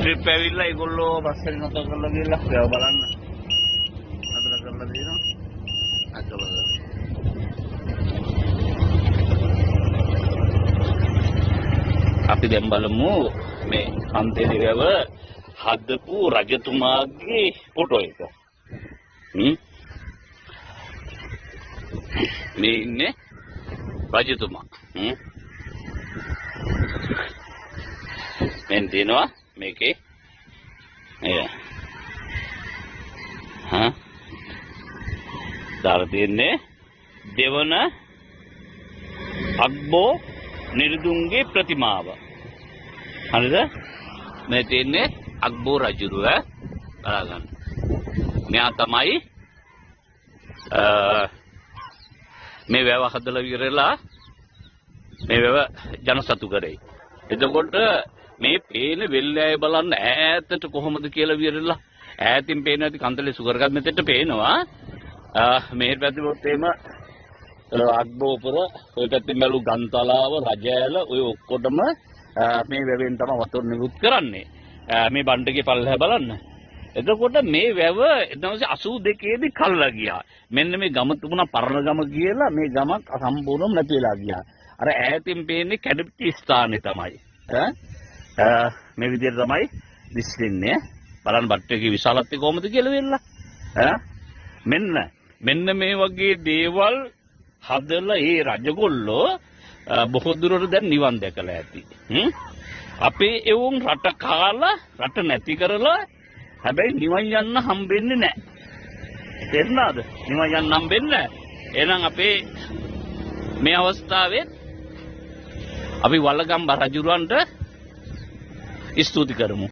Trip ඇවිල්ලා ඒගොල්ලෝ bus එකේ නතර කරලා ගිහලා ඒව බලන්න. නතර කරලා දිනවා. අතවල. අපි දැන් බලමු මේ අන්තේ වැව හදපු රජතුමාගේ ෆොටෝ එක. මේ ඉන්නේ රජතුමා. මෙන් දිනවා මේකේ දාලා තියෙන්නේ දෙවන අග්බෝ නිර්දුන්ගේ ප්‍රතිමාව. හරිද? මේ තියෙන්නේ අග්බෝ රජුව බලගන්න. මෙයා තමයි මේ වැව හදලා ඉවරලා මේ වැව ජනසතු කරේ. එතකොට මේ පේන වෙල්ලෑය බලන්න ඈතට කොහොමද කියලා විරලා ඈතින් පේන ඇති කන්දලේ සුගරගත් මෙතෙට පේනවා. මේ පැත්තේ එම අග්බෝපුර ඔය පැත්තේ මැලු ගන්තලාව රජෑල ඔය ඔක්කොටම මේ වැවෙන් තමයි වතුර නිකුත් කරන්නේ. මේ බණ්ඩගේ පල්ලෙහා බලන්න. එතකොට මේ වැව 1982 දී කල්ලා ගියා. මෙන්න මේ ගම තිබුණා පරණ ගම කියලා මේ ගමක් සම්පූර්ණයෙන්ම නැති වෙලා ගියා. අර ඈතින් පේන්නේ කැඩපිටි ස්ථානේ තමයි. මේ විදිහට තමයි දිස්සින්නේ. බලන්න බට්ටේගේ විශාලත්වය කොහොමද කියලා වෙලා. මෙන්න මේ වගේ දේවල් හදලා ඒ රජගොල්ලෝ බොහෝ දුරට දැන් නිවන් දැකලා ඇති. අපේ එවුන් රට කාලා රට නැති කරලා හැබැයි නිවන් යන්න හම්බෙන්නේ නැහැ. තේරුණාද? නිවන් යන්න හම්බෙන්නේ නැහැ. එහෙනම් අපේ මේ අවස්ථාවේ අපි වලගම්බ රජුරවන්ට ස්තුති කරමු.